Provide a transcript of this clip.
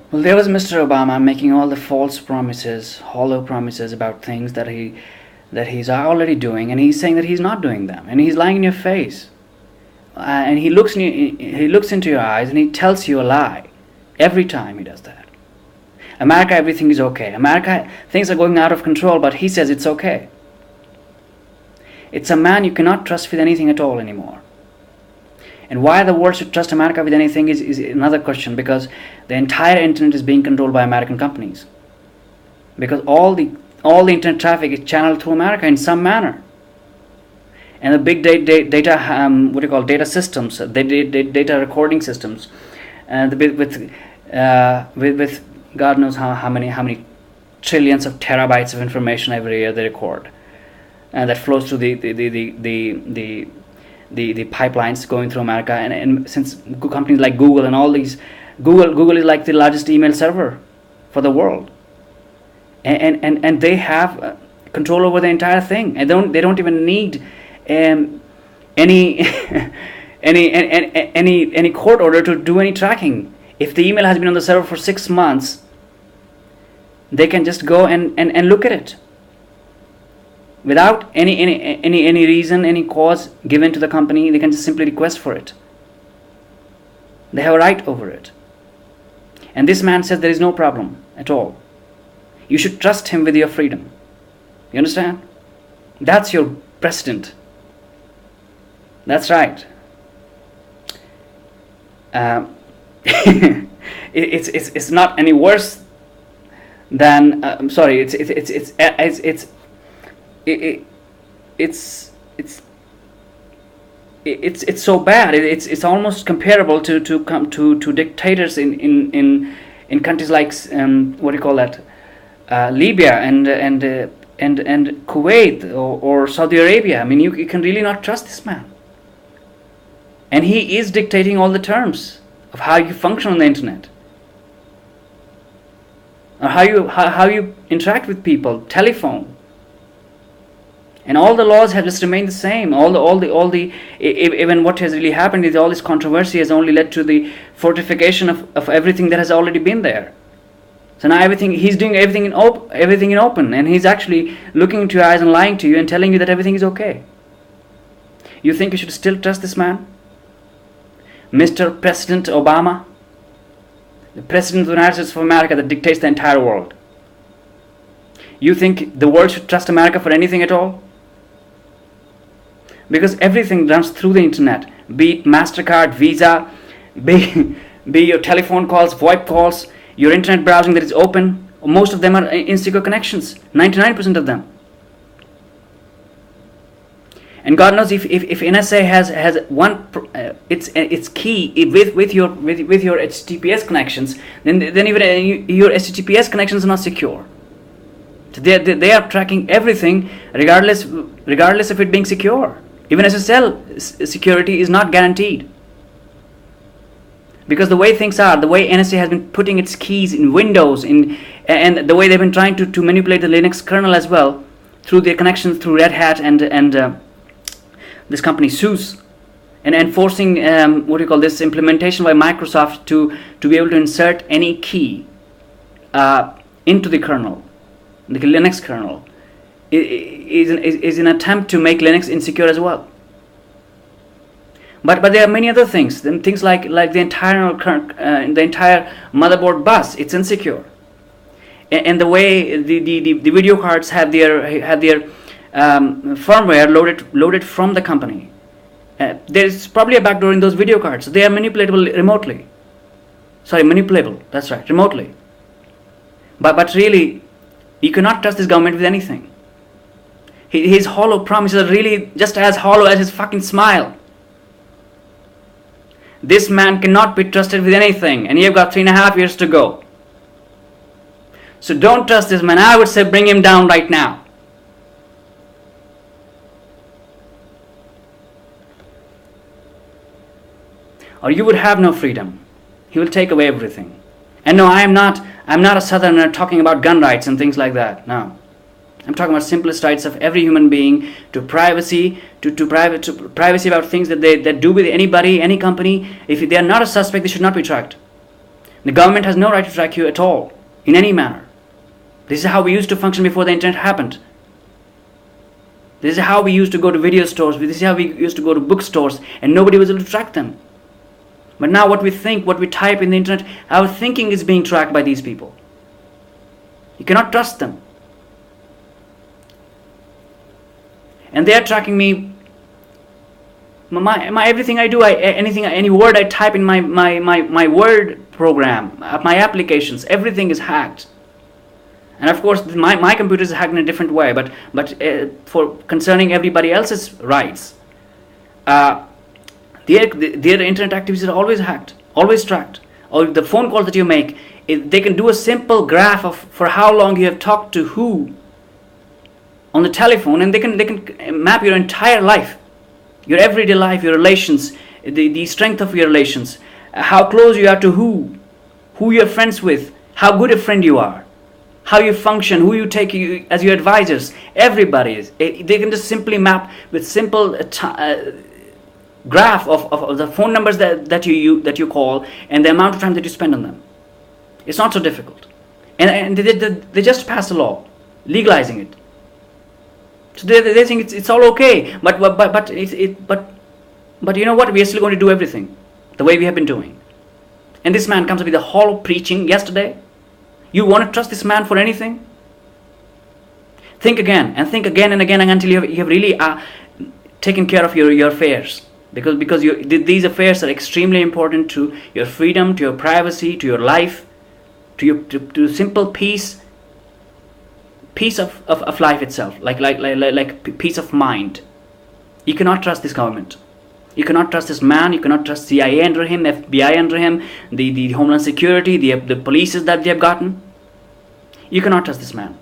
Well, there was Mr. Obama making all the false promises, hollow promises about things that he's already doing, and he's saying that he's not doing them, and he's lying in your face. And he looks into your eyes and he tells you a lie every time he does that. America, everything is okay. America, things are going out of control, but he says it's okay. It's a man you cannot trust with anything at all anymore. And why the world should trust America with anything is another question, because the entire internet is being controlled by American companies. Because all the internet traffic is channeled through America in some manner. And the big data data systems, data recording systems, and with God knows how many trillions of terabytes of information every year they record, and that flows through the pipelines going through America. And since companies like Google and all these, Google is like the largest email server for the world, and they have control over the entire thing, and they don't even need any court order to do any tracking. If the email has been on the server for 6 months, they can just go and look at it without any reason, any cause given to the company. They can just simply request for it. They have a right over it. And this man says there is no problem at all. You should trust him with your freedom. You understand? That's your president. That's right. It's not any worse than I'm sorry. It's so bad. It's almost comparable to dictators in countries like Libya and Kuwait or Saudi Arabia. I mean, you can really not trust this man. And he is dictating all the terms of how you function on the internet, or how you interact with people, telephone. And all the laws have just remained the same. Even what has really happened is all this controversy has only led to the fortification of everything that has already been there. So now he's doing everything in open, and he's actually looking into your eyes and lying to you and telling you that everything is okay. You think you should still trust this man? Mr. President Obama, the President of the United States of America that dictates the entire world. You think the world should trust America for anything at all? Because everything runs through the internet, be it MasterCard, Visa, be your telephone calls, VoIP calls, your internet browsing that is open. Most of them are insecure connections, 99% of them. And God knows if NSA has one its key with your HTTPS connections, then even your HTTPS connections are not secure. So they are tracking everything regardless of it being secure. Even SSL security is not guaranteed. Because the way things are, the way NSA has been putting its keys in Windows, and the way they've been trying to manipulate the Linux kernel as well, through their connections through Red Hat and this company SUSE, and enforcing this implementation by Microsoft to be able to insert any key into the kernel, the Linux kernel, is an attempt to make Linux insecure as well. But there are many other things. Then things like the entire motherboard bus, it's insecure, and the way the video cards have their firmware loaded from the company. There's probably a backdoor in those video cards. They are manipulatable remotely. Manipulable. That's right, remotely. But really, you cannot trust this government with anything. His hollow promises are really just as hollow as his fucking smile. This man cannot be trusted with anything, and you've got 3.5 years to go. So don't trust this man. I would say bring him down right now. Or you would have no freedom. He will take away everything. And no, I'm not a southerner talking about gun rights and things like that. No. I'm talking about simplest rights of every human being to privacy, to privacy about things that do with anybody, any company. If they are not a suspect, they should not be tracked. The government has no right to track you at all, in any manner. This is how we used to function before the internet happened. This is how we used to go to video stores. This is how we used to go to bookstores, and nobody was able to track them. But now what we think, what we type in the internet, our thinking is being tracked by these people. You cannot trust them. And they are tracking me. My everything I do, any word I type in my word program, my applications, everything is hacked. And of course, my computer is hacked in a different way. But for concerning everybody else's rights, their internet activities are always hacked, always tracked. Or the phone calls that you make, they can do a simple graph of for how long you have talked to who on the telephone, and they can map your entire life, your everyday life, your relations, the strength of your relations, how close you are to who you're friends with, how good a friend you are, how you function, who you take as your advisors. Everybody is. They can just simply map with simple graph of the phone numbers that you call and the amount of time that you spend on them. It's not so difficult, and they just passed a law legalizing it. So they think it's all okay, but you know what? We are still going to do everything the way we have been doing. And this man comes up with a hollow preaching yesterday. You want to trust this man for anything? Think again and think again and again until you have really taken care of your affairs, because these affairs are extremely important to your freedom, to your privacy, to your life, to simple peace of life itself, like peace of mind. You cannot trust this government. You cannot trust this man. You cannot trust CIA under him, FBI under him, the Homeland Security, the police that they have gotten. You cannot trust this man.